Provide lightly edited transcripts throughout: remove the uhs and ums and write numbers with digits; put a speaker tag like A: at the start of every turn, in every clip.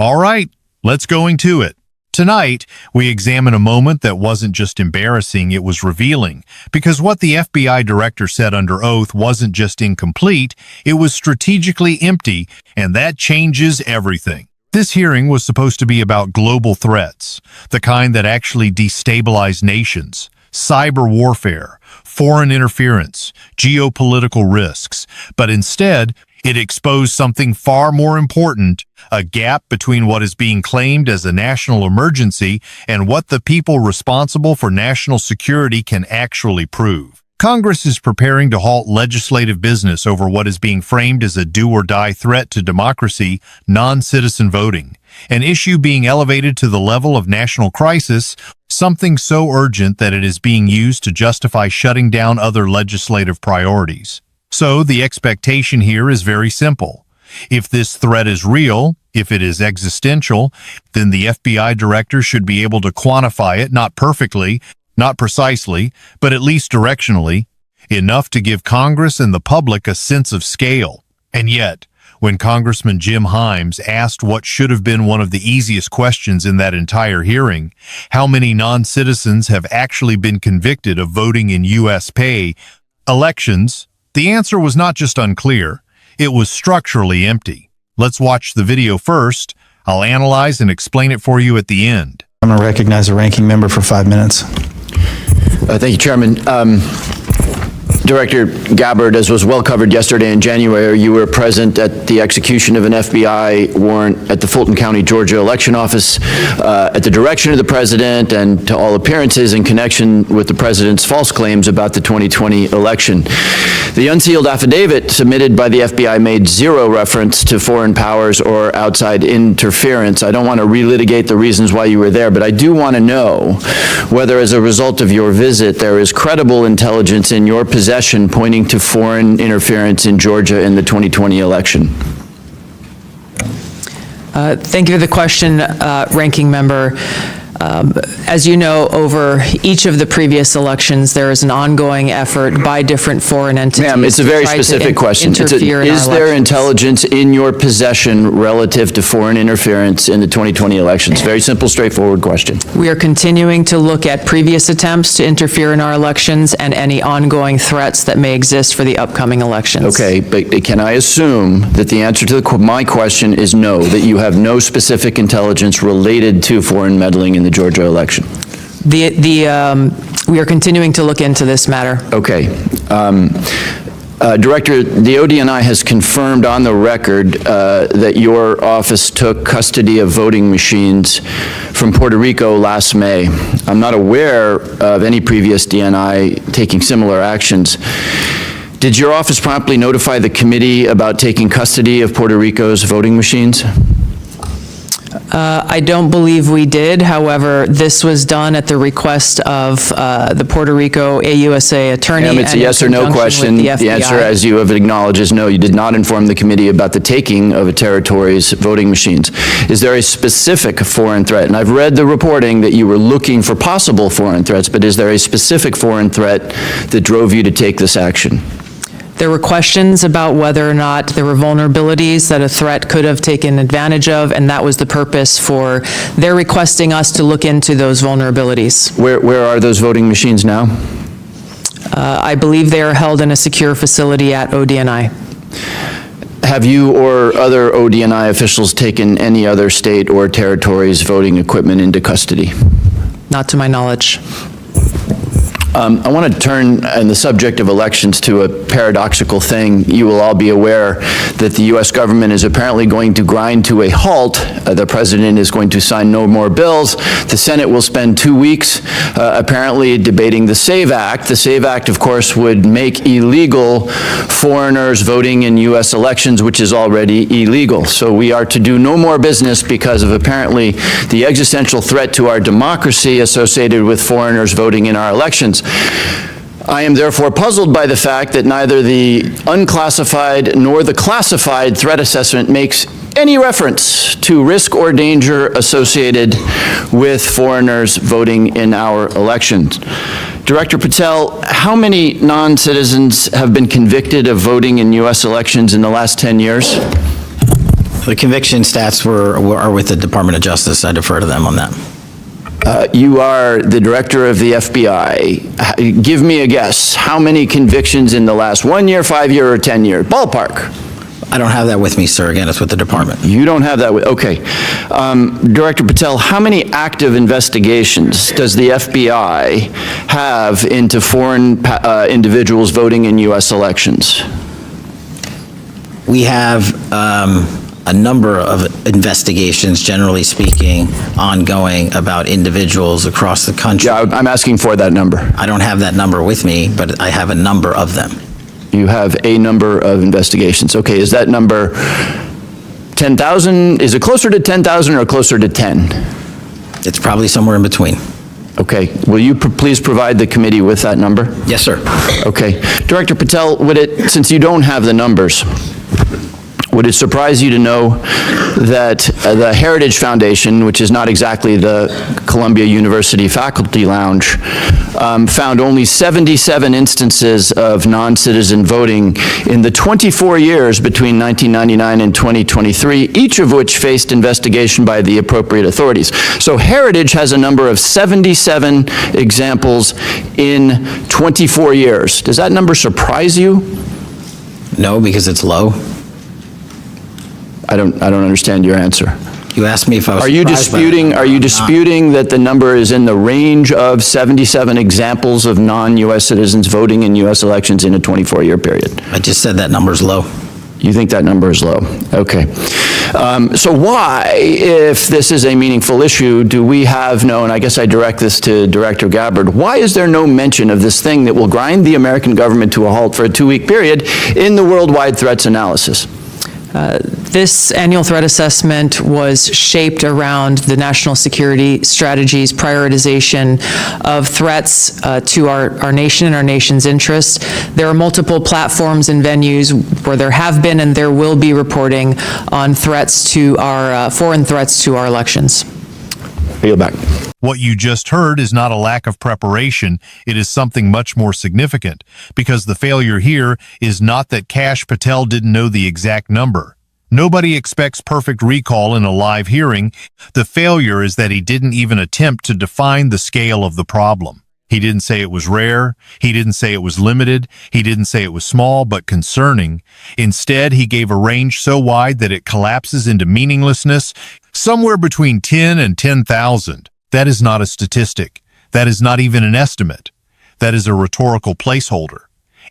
A: All right, let's go into it. Tonight, we examine a moment that wasn't just embarrassing, it was revealing, because what the FBI director said under oath wasn't just incomplete, it was strategically empty, and that changes everything. This hearing was supposed to be about global threats, the kind that actually destabilize nations, cyber warfare, foreign interference, geopolitical risks, but instead, it exposed something far more important, a gap between what is being claimed as a national emergency and what the people responsible for national security can actually prove. Congress is preparing to halt legislative business over what is being framed as a do-or-die threat to democracy, non-citizen voting, an issue being elevated to the level of national crisis, something so urgent that it is being used to justify shutting down other legislative priorities. So the expectation here is very simple. If this threat is real, if it is existential, then the FBI director should be able to quantify it, not perfectly, not precisely, but at least directionally, enough to give Congress and the public a sense of scale. And yet, when Congressman Jim Himes asked what should have been one of the easiest questions in that entire hearing, how many non-citizens have actually been convicted of voting in U.S. pay elections, the answer was not just unclear, it was structurally empty. Let's watch the video first. I'll analyze and explain it for you at the end.
B: I'm going to recognize the ranking member for 5 minutes.
C: Thank you, Chairman. Director Gabbard, as was well covered yesterday in January, you were present at the execution of an FBI warrant at the Fulton County, Georgia election office at the direction of the president and to all appearances in connection with the president's false claims about the 2020 election. The unsealed affidavit submitted by the FBI made zero reference to foreign powers or outside interference. I don't want to relitigate the reasons why you were there, but I do want to know whether as a result of your visit there is credible intelligence in your possession pointing to foreign interference in Georgia in the 2020 election.
D: Thank you for the question, Ranking Member. As you know, over each of the previous elections, there is an ongoing effort by different foreign entities.
C: Ma'am, it's a very specific question. Is there intelligence in your possession relative to foreign interference in the 2020 elections? Very simple, straightforward question.
D: We are continuing to look at previous attempts to interfere in our elections and any ongoing threats that may exist for the upcoming elections.
C: Okay, but can I assume that the answer to my question is no, that you have no specific intelligence related to foreign meddling in the Georgia election?
D: We are continuing to look into this matter.
C: Okay. Director, the ODNI has confirmed on the record that your office took custody of voting machines from Puerto Rico last May. I'm not aware of any previous DNI taking similar actions. Did your office promptly notify the committee about taking custody of Puerto Rico's voting machines?
D: I don't believe we did. However, this was done at the request of the Puerto Rico AUSA attorney.
C: Ma'am, it's a yes or no question. The answer, as you have acknowledged, is no. You did not inform the committee about the taking of a territory's voting machines. Is there a specific foreign threat? And I've read the reporting that you were looking for possible foreign threats, but is there a specific foreign threat that drove you to take this action?
D: There were questions about whether or not there were vulnerabilities that a threat could have taken advantage of, and that was the purpose for their requesting us to look into those vulnerabilities.
C: Where are those voting machines now?
D: I believe they are held in a secure facility at ODNI.
C: Have you or other ODNI officials taken any other state or territory's voting equipment into custody?
D: Not to my knowledge.
C: I want to turn on the subject of elections to a paradoxical thing. You will all be aware that the U.S. government is apparently going to grind to a halt. The president is going to sign no more bills. The Senate will spend 2 weeks apparently debating the SAVE Act. The SAVE Act, of course, would make illegal foreigners voting in U.S. elections, which is already illegal. So we are to do no more business because of apparently the existential threat to our democracy associated with foreigners voting in our elections. I am therefore puzzled by the fact that neither the unclassified nor the classified threat assessment makes any reference to risk or danger associated with foreigners voting in our elections. Director Patel, how many non-citizens have been convicted of voting in U.S. elections in the last 10 years?
B: The conviction stats are with the Department of Justice. I defer to them on that.
C: You are the director of the FBI. Give me a guess. How many convictions in the last 1 year, 5 year, or 10 year? Ballpark.
B: I don't have that with me, sir. Again, it's with the department.
C: You don't have that with, okay. Director Patel, how many active investigations does the FBI have into foreign individuals voting in U.S. elections?
B: We have a number of investigations, generally speaking, ongoing about individuals across the country.
C: Yeah, I'm asking for that number.
B: I don't have that number with me, but I have a number of them.
C: You have a number of investigations. Okay, is that number 10,000? Is it closer to 10,000 or closer to 10?
B: It's probably somewhere in between.
C: Okay, will you please provide the committee with that number?
B: Yes, sir.
C: Okay. Director Patel, since you don't have the numbers, would it surprise you to know that the Heritage Foundation, which is not exactly the Columbia University Faculty Lounge, found only 77 instances of non-citizen voting in the 24 years between 1999 and 2023, each of which faced investigation by the appropriate authorities. So Heritage has a number of 77 examples in 24 years. Does that number surprise you?
B: No, because it's low.
C: I don't understand your answer.
B: You asked me if I was
C: Are you disputing that the number is in the range of 77 examples of non-U.S. citizens voting in U.S. elections in a 24-year period?
B: I just said that number's low.
C: You think that number is low? Okay. So why, if this is a meaningful issue, do we have no, and I guess I direct this to Director Gabbard, why is there no mention of this thing that will grind the American government to a halt for a 2-week period in the worldwide threats analysis?
D: This annual threat assessment was shaped around the national security strategy's prioritization of threats to our nation and our nation's interests. There are multiple platforms and venues where there have been and there will be reporting on threats to our, foreign threats to our elections.
C: I yield back.
A: What you just heard is not a lack of preparation, it is something much more significant, because the failure here is not that Kash Patel didn't know the exact number. Nobody expects perfect recall in a live hearing. The failure is that he didn't even attempt to define the scale of the problem. He didn't say it was rare, he didn't say it was limited, he didn't say it was small but concerning. Instead, he gave a range so wide that it collapses into meaninglessness, somewhere between 10 and 10,000. That is not a statistic. That is not even an estimate. That is a rhetorical placeholder.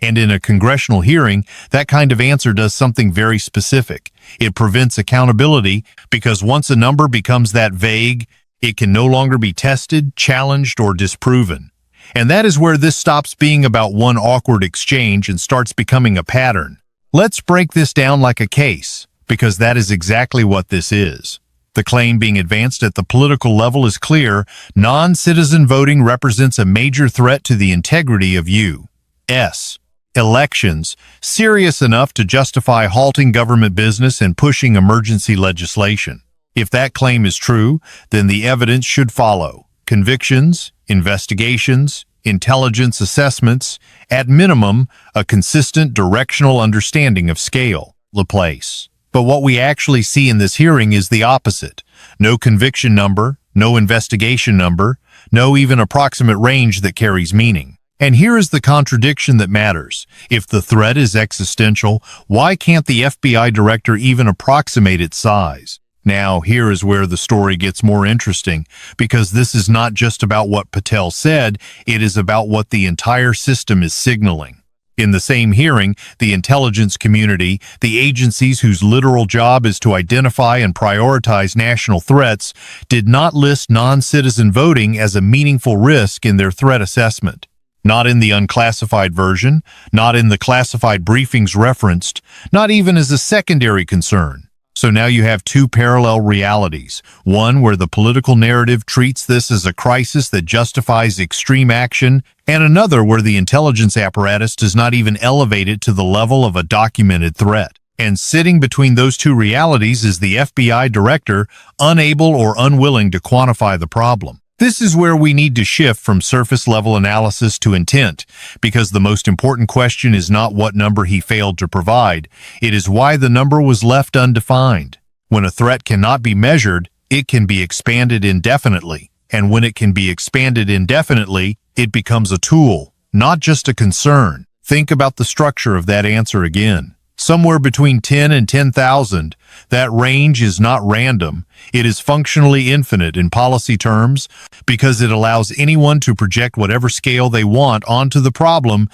A: And in a congressional hearing, that kind of answer does something very specific. It prevents accountability because once a number becomes that vague, it can no longer be tested, challenged, or disproven. And that is where this stops being about one awkward exchange and starts becoming a pattern. Let's break this down like a case, because that is exactly what this is. The claim being advanced at the political level is clear. Non-citizen voting represents a major threat to the integrity of U.S. elections, serious enough to justify halting government business and pushing emergency legislation. If that claim is true, then the evidence should follow. Convictions, investigations, intelligence assessments, at minimum, a consistent directional understanding of scale, the place. But what we actually see in this hearing is the opposite. No conviction number, no investigation number, no even approximate range that carries meaning. And here is the contradiction that matters. If the threat is existential, why can't the FBI director even approximate its size? Now, here is where the story gets more interesting, because this is not just about what Patel said, it is about what the entire system is signaling. In the same hearing, the intelligence community, the agencies whose literal job is to identify and prioritize national threats, did not list non-citizen voting as a meaningful risk in their threat assessment. Not in the unclassified version, not in the classified briefings referenced, not even as a secondary concern. So now you have two parallel realities, one where the political narrative treats this as a crisis that justifies extreme action, and another where the intelligence apparatus does not even elevate it to the level of a documented threat. And sitting between those two realities is the FBI director, unable or unwilling to quantify the problem. This is where we need to shift from surface-level analysis to intent, because the most important question is not what number he failed to provide, it is why the number was left undefined. When a threat cannot be measured, it can be expanded indefinitely. And when it can be expanded indefinitely, it becomes a tool, not just a concern. Think about the structure of that answer again. Somewhere between 10 and 10,000, that range is not random. It is functionally infinite in policy terms because it allows anyone to project whatever scale they want onto the problem,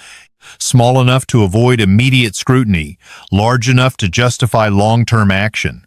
A: small enough to avoid immediate scrutiny, large enough to justify long-term action.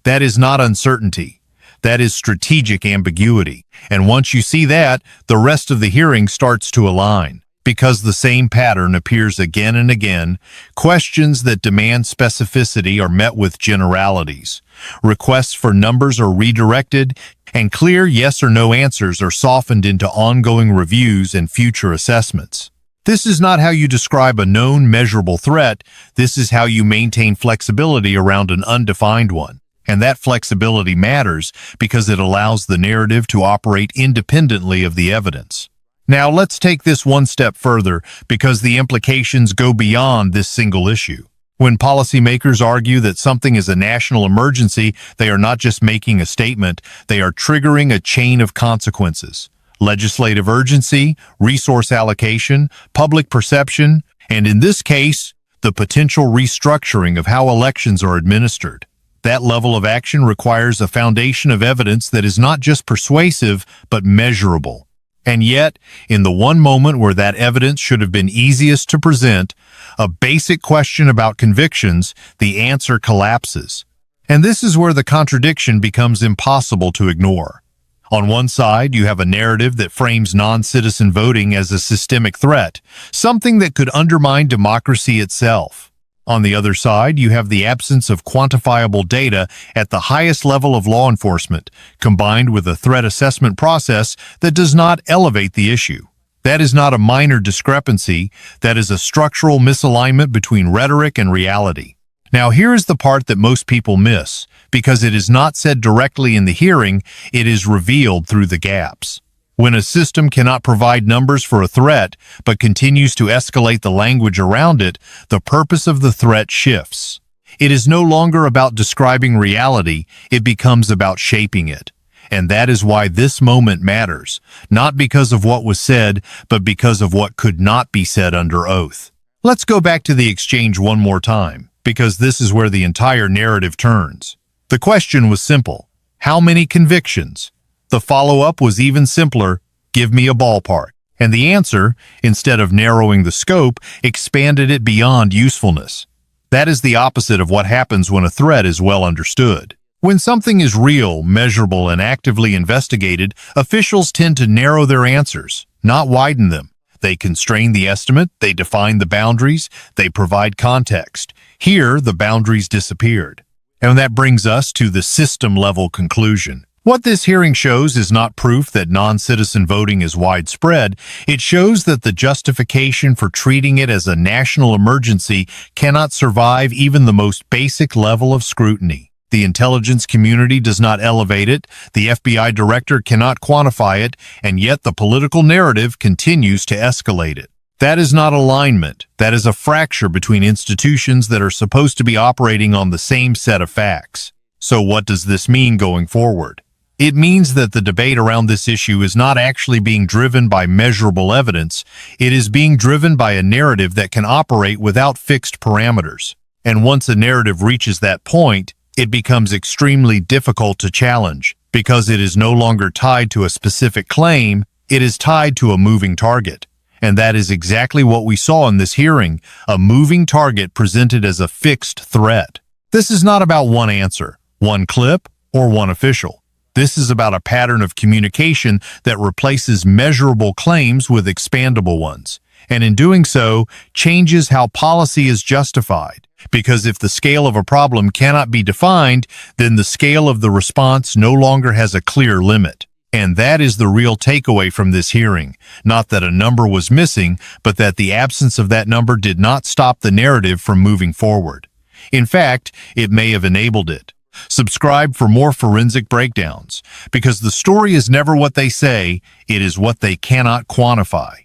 A: That is not uncertainty. That is strategic ambiguity. And once you see that, the rest of the hearing starts to align. Because the same pattern appears again and again, questions that demand specificity are met with generalities. Requests for numbers are redirected, and clear yes or no answers are softened into ongoing reviews and future assessments. This is not how you describe a known measurable threat. This is how you maintain flexibility around an undefined one. And that flexibility matters because it allows the narrative to operate independently of the evidence. Now, let's take this one step further because the implications go beyond this single issue. When policymakers argue that something is a national emergency, they are not just making a statement, they are triggering a chain of consequences. Legislative urgency, resource allocation, public perception, and in this case, the potential restructuring of how elections are administered. That level of action requires a foundation of evidence that is not just persuasive, but measurable. And yet, in the one moment where that evidence should have been easiest to present, a basic question about convictions, the answer collapses. And this is where the contradiction becomes impossible to ignore. On one side, you have a narrative that frames non-citizen voting as a systemic threat, something that could undermine democracy itself. On the other side, you have the absence of quantifiable data at the highest level of law enforcement, combined with a threat assessment process that does not elevate the issue. That is not a minor discrepancy, that is a structural misalignment between rhetoric and reality. Now, here is the part that most people miss. Because it is not said directly in the hearing, it is revealed through the gaps. When a system cannot provide numbers for a threat, but continues to escalate the language around it, the purpose of the threat shifts. It is no longer about describing reality, it becomes about shaping it. And that is why this moment matters, not because of what was said, but because of what could not be said under oath. Let's go back to the exchange one more time, because this is where the entire narrative turns. The question was simple: how many convictions? The follow-up was even simpler: give me a ballpark. And the answer, instead of narrowing the scope, expanded it beyond usefulness. That is the opposite of what happens when a threat is well understood. When something is real, measurable, and actively investigated, officials tend to narrow their answers, not widen them. They constrain the estimate, they define the boundaries, they provide context. Here, the boundaries disappeared. And that brings us to the system-level conclusion. What this hearing shows is not proof that non-citizen voting is widespread. It shows that the justification for treating it as a national emergency cannot survive even the most basic level of scrutiny. The intelligence community does not elevate it, the FBI director cannot quantify it, and yet the political narrative continues to escalate it. That is not alignment. That is a fracture between institutions that are supposed to be operating on the same set of facts. So what does this mean going forward? It means that the debate around this issue is not actually being driven by measurable evidence. It is being driven by a narrative that can operate without fixed parameters. And once a narrative reaches that point, it becomes extremely difficult to challenge because it is no longer tied to a specific claim, it is tied to a moving target. And that is exactly what we saw in this hearing, a moving target presented as a fixed threat. This is not about one answer, one clip, or one official. This is about a pattern of communication that replaces measurable claims with expandable ones, and in doing so, changes how policy is justified. Because if the scale of a problem cannot be defined, then the scale of the response no longer has a clear limit. And that is the real takeaway from this hearing. Not that a number was missing, but that the absence of that number did not stop the narrative from moving forward. In fact, it may have enabled it. Subscribe for more forensic breakdowns, because the story is never what they say, it is what they cannot quantify.